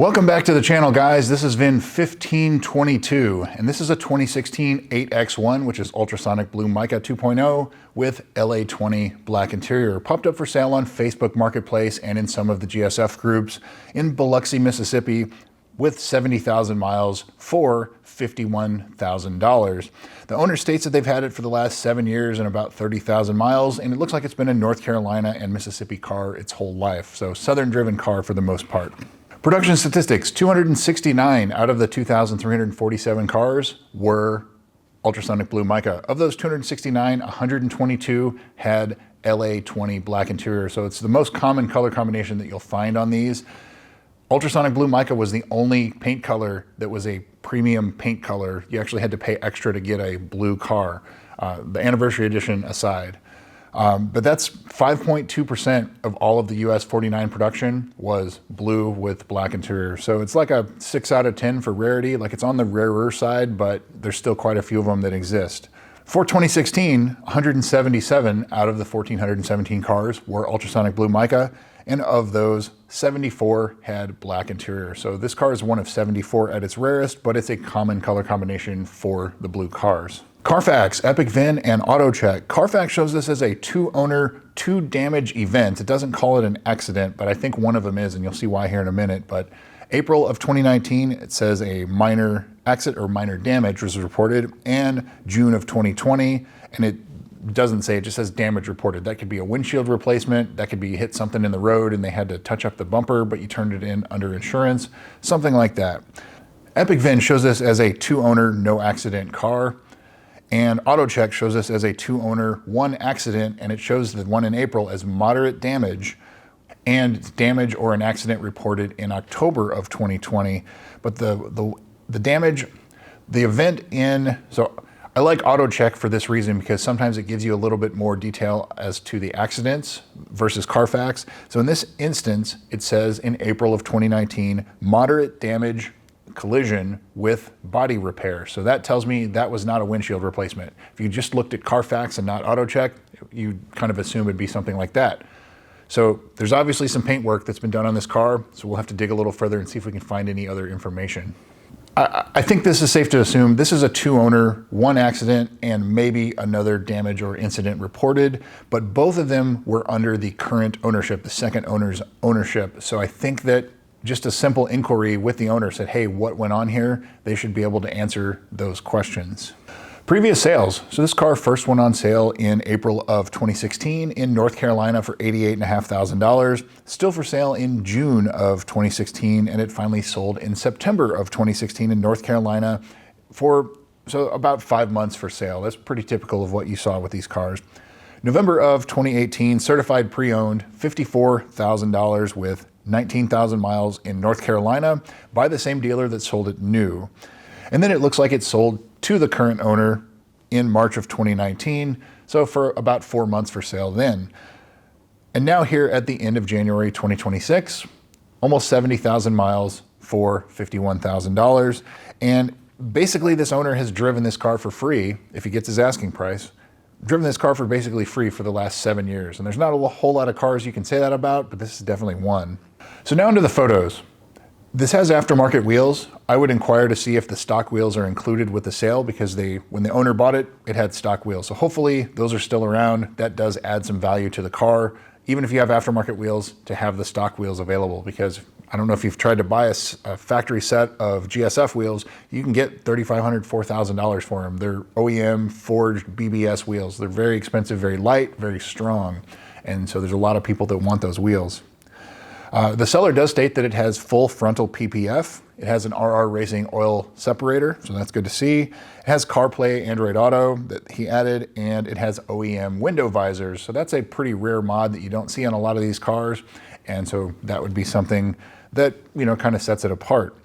Welcome back to the channel, guys. This is VIN 1522, and this is a 2016 8X1, which is ultrasonic blue mica 2.0 with LA20 black interior. Popped up for sale on Facebook Marketplace and in some of the GSF groups in Biloxi, Mississippi, with 70,000 miles for $51,000. The owner states that they've had it for the last 7 years and about 30,000 miles, and it looks like it's been a North Carolina and Mississippi car its whole life. So southern driven car for the most part. Production statistics, 269 out of the 2,347 cars were ultrasonic blue mica. Of those 269, 122 had LA20 black interior. So it's the most common color combination that you'll find on these. Ultrasonic blue mica was the only paint color that was a premium paint color. You actually had to pay extra to get a blue car, the anniversary edition aside. But that's 5.2% of all of the US 49 production was blue with black interior. So it's like a 6 out of 10 for rarity. Like, it's on the rarer side, but there's still quite a few of them that exist. For 2016, 177 out of the 1,417 cars were ultrasonic blue mica, and of those, 74 had black interior. So this car is one of 74 at its rarest, but it's a common color combination for the blue cars. Carfax, Epic VIN, and AutoCheck. Carfax shows this as a 2-owner, 2-damage event. It doesn't call it an accident, but I think one of them is, and you'll see why here in a minute. But April of 2019, it says a minor accident or minor damage was reported, and June of 2020, and it doesn't say, it just says damage reported. That could be a windshield replacement, that could be hit something in the road and they had to touch up the bumper, but you turned it in under insurance, something like that. Epic VIN shows this as a 2-owner, no accident car. And AutoCheck shows this as a 2-owner, 1 accident, and it shows the one in April as moderate damage and damage or an accident reported in October of 2020. But the damage, the event so I like AutoCheck for this reason, because sometimes it gives you a little bit more detail as to the accidents versus Carfax. So in this instance, it says in April of 2019, moderate damage collision with body repair. So that tells me that was not a windshield replacement. If you just looked at Carfax and not AutoCheck, you kind of assume it'd be something like that. So there's obviously some paint work that's been done on this car, so we'll have to dig a little further and see if we can find any other information. I think this is safe to assume this is a 2-owner, 1 accident, and maybe another damage or incident reported, but both of them were under the current ownership, the second owner's ownership. So I think that just a simple inquiry with the owner said, hey, what went on here? They should be able to answer those questions. Previous sales. So this car first went on sale in April of 2016 in North Carolina for $88,500. Still for sale in June of 2016, and it finally sold in September of 2016 in North Carolina for about 5 months for sale. That's pretty typical of what you saw with these cars. November of 2018, certified pre-owned, $54,000 with 19,000 miles in North Carolina by the same dealer that sold it new. And then it looks like it sold to the current owner in March of 2019, so for about 4 months for sale then. And now here at the end of January 2026, almost 70,000 miles for $51,000. And basically this owner has driven this car for free, if he gets his asking price, driven this car for basically free for the last 7 years. And there's not a whole lot of cars you can say that about, but this is definitely one. So now into the photos. This has aftermarket wheels. I would inquire to see if the stock wheels are included with the sale, because when the owner bought it, it had stock wheels. So hopefully those are still around. That does add some value to the car, even if you have aftermarket wheels, to have the stock wheels available, because I don't know if you've tried to buy a factory set of GSF wheels, you can get $3,500, $4,000 for them. They're OEM forged BBS wheels. They're very expensive, very light, very strong. And so there's a lot of people that want those wheels. The seller does state that it has full frontal PPF. It has an RR Racing oil separator, so that's good to see. It has CarPlay, Android Auto that he added, and it has OEM window visors. So that's a pretty rare mod that you don't see on a lot of these cars. And so that would be something that, kind of sets it apart.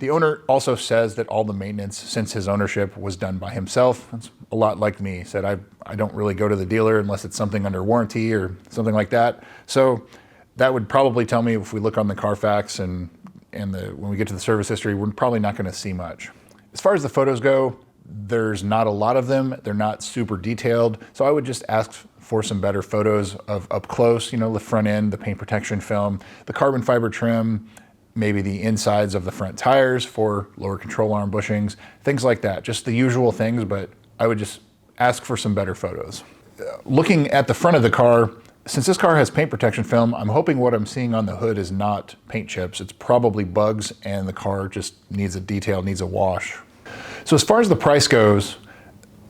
The owner also says that all the maintenance since his ownership was done by himself. That's a lot like me. He said, I don't really go to the dealer unless it's something under warranty or something like that. So that would probably tell me, if we look on the Carfax and when we get to the service history, we're probably not going to see much. As far as the photos go, there's not a lot of them. They're not super detailed. So I would just ask for some better photos of up close, the front end, the paint protection film, the carbon fiber trim, maybe the insides of the front tires for lower control arm bushings, things like that. Just the usual things, but I would just ask for some better photos. Looking at the front of the car, since this car has paint protection film, I'm hoping what I'm seeing on the hood is not paint chips. It's probably bugs and the car just needs a detail, needs a wash. So as far as the price goes,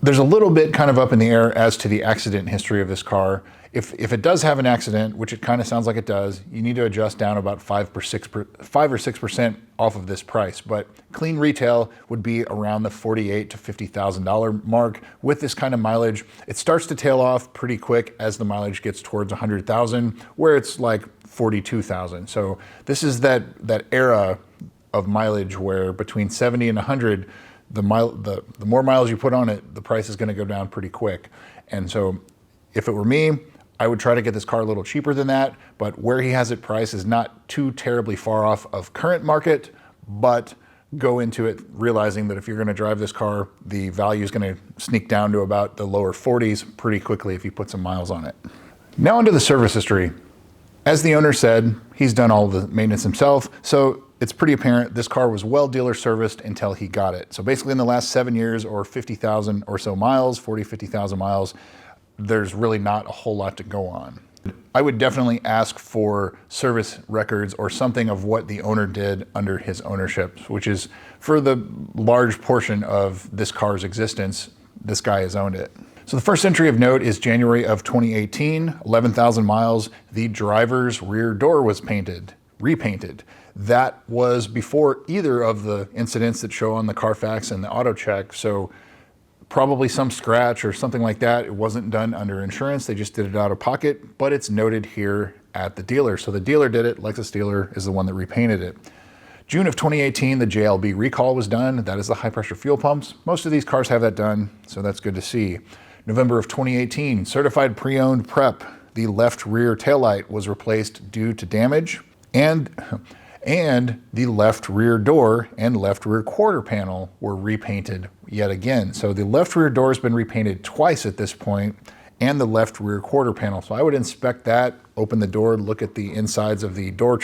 there's a little bit kind of up in the air as to the accident history of this car. If it does have an accident, which it kind of sounds like it does, you need to adjust down about 5 or 6% off of this price. But clean retail would be around the $48,000 to $50,000 mark. With this kind of mileage, it starts to tail off pretty quick as the mileage gets towards 100,000, where it's like 42,000. So this is that era of mileage where between 70 and 100, the more miles you put on it, the price is going to go down pretty quick. And so if it were me, I would try to get this car a little cheaper than that, but where he has it priced is not too terribly far off of current market, but go into it realizing that if you're going to drive this car, the value is going to sneak down to about the lower 40s pretty quickly if you put some miles on it. Now onto the service history. As the owner said, he's done all the maintenance himself, so it's pretty apparent this car was well dealer serviced until he got it. So basically in the last 7 years or 50,000 or so miles, 50,000 miles, there's really not a whole lot to go on. I would definitely ask for service records or something of what the owner did under his ownership, which is for the large portion of this car's existence, this guy has owned it. So the first entry of note is January of 2018, 11,000 miles. The driver's rear door was repainted. That was before either of the incidents that show on the Carfax and the auto check. So probably some scratch or something like that. It wasn't done under insurance. They just did it out of pocket, but it's noted here at the dealer. So the dealer did it. Lexus dealer is the one that repainted it. June of 2018, the JLB recall was done. That is the high pressure fuel pumps. Most of these cars have that done, so that's good to see. November of 2018, certified pre-owned prep. The left rear taillight was replaced due to damage, and the left rear door and left rear quarter panel were repainted yet again. So the left rear door has been repainted twice at this point, and the left rear quarter panel. So I would inspect that, open the door, look at the insides of the door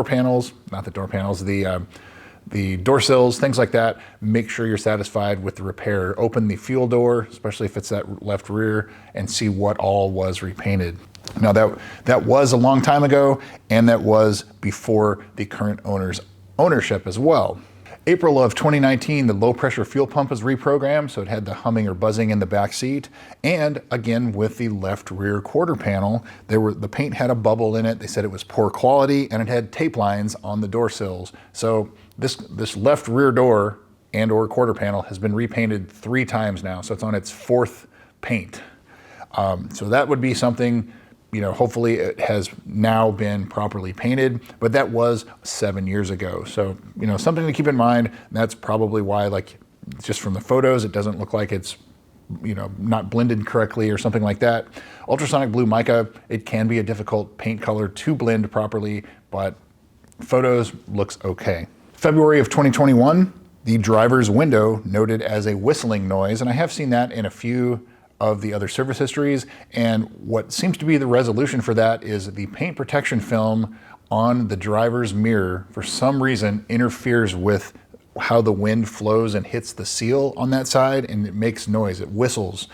panels, not the door panels, the door sills, things like that. Make sure you're satisfied with the repair. Open the fuel door, especially if it's that left rear, and see what all was repainted. Now that was a long time ago, and that was before the current owner's ownership as well. April of 2019, the low pressure fuel pump was reprogrammed, so it had the humming or buzzing in the back seat. And again, with the left rear quarter panel, the paint had a bubble in it. They said it was poor quality, and it had tape lines on the door sills. So this left rear door and or quarter panel has been repainted 3 times now. So it's on its 4th paint. So that would be something, hopefully it has now been properly painted, but that was 7 years ago. So, something to keep in mind. That's probably why, just from the photos, it doesn't look like it's, not blended correctly or something like that. Ultrasonic blue mica, it can be a difficult paint color to blend properly, but photos looks okay. February of 2021, the driver's window noted as a whistling noise, and I have seen that in a few of the other service histories, and what seems to be the resolution for that is the paint protection film on the driver's mirror for some reason interferes with how the wind flows and hits the seal on that side, and it makes noise, it whistles.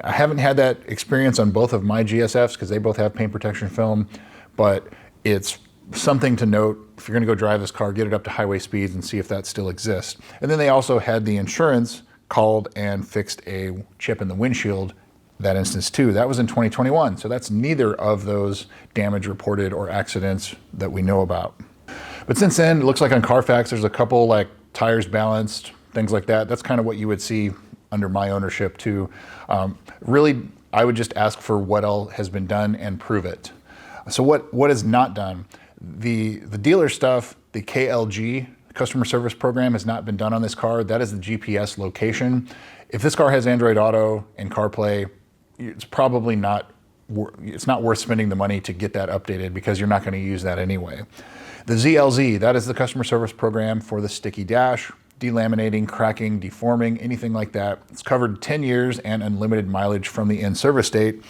I haven't had that experience on both of my GSFs because they both have paint protection film, but it's something to note. If you're going to go drive this car, get it up to highway speeds and see if that still exists. And then they also had the insurance called and fixed a chip in the windshield, that instance too. That was in 2021. So that's neither of those damage reported or accidents that we know about. But since then, it looks like on Carfax, there's a couple like tires balanced, things like that. That's kind of what you would see under my ownership too. Really, I would just ask for what all has been done and prove it. So what is not done? The dealer stuff, the KLG, customer service program, has not been done on this car. That is the GPS location. If this car has Android Auto and CarPlay, it's probably not worth spending the money to get that updated because you're not going to use that anyway. The ZLZ, that is the customer service program for the sticky dash, delaminating, cracking, deforming, anything like that. It's covered 10 years and unlimited mileage from the in-service date.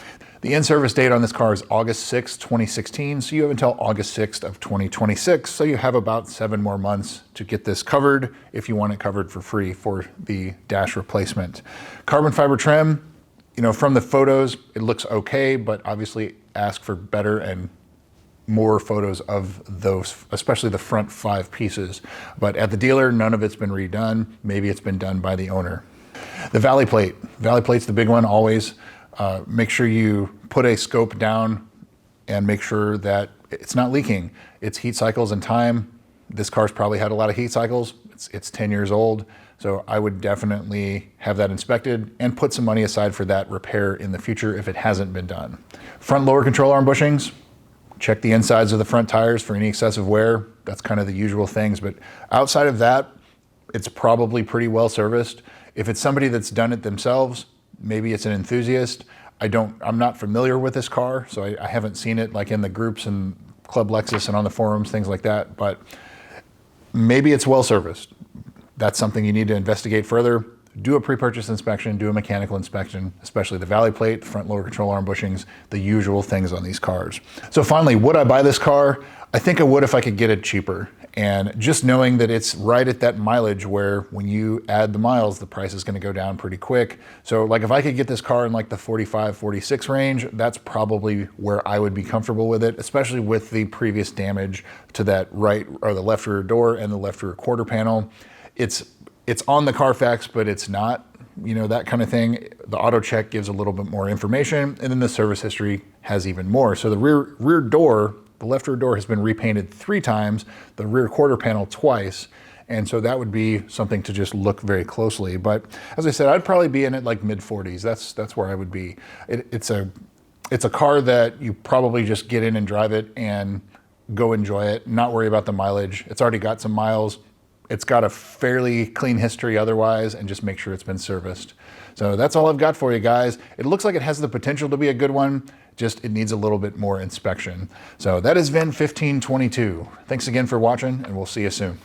The in-service date on this car is August 6, 2016, so you have until August 6th of 2026, so you have about 7 more months to get this covered if you want it covered for free for the dash replacement. Carbon fiber trim, you know, from the photos, it looks okay, but obviously ask for better and more photos of those, especially the front 5 pieces. But at the dealer, none of it's been redone. Maybe it's been done by the owner. The valley plate. Valley plate's the big one always. Make sure you put a scope down and make sure that it's not leaking. It's heat cycles and time. This car's probably had a lot of heat cycles. It's 10 years old. So I would definitely have that inspected and put some money aside for that repair in the future if it hasn't been done. Front lower control arm bushings. Check the insides of the front tires for any excessive wear. That's kind of the usual things, but outside of that, it's probably pretty well serviced. If it's somebody that's done it themselves, maybe it's an enthusiast. I'm not familiar with this car, so I haven't seen it like in the groups and Club Lexus and on the forums, things like that, but maybe it's well serviced. That's something you need to investigate further. Do a pre-purchase inspection, do a mechanical inspection, especially the valley plate, the front lower control arm bushings, the usual things on these cars. So finally, would I buy this car? I think I would if I could get it cheaper. And just knowing that it's right at that mileage where when you add the miles, the price is gonna go down pretty quick. So like if I could get this car in like the 45, 46 range, that's probably where I would be comfortable with it, especially with the previous damage to that right or the left rear door and the left rear quarter panel. It's on the Carfax, but it's not, you know, that kind of thing. The auto check gives a little bit more information, and then the service history has even more. So the rear door, the left rear door has been repainted 3 times, the rear quarter panel twice, and so that would be something to just look very closely. But as I said, I'd probably be in it like mid-40s. That's where I would be. It's a car that you probably just get in and drive it and go enjoy it, not worry about the mileage. It's already got some miles. It's got a fairly clean history otherwise, and just make sure it's been serviced. So that's all I've got for you guys. It looks like it has the potential to be a good one, just it needs a little bit more inspection. So that is VIN 1522. Thanks again for watching, and we'll see you soon.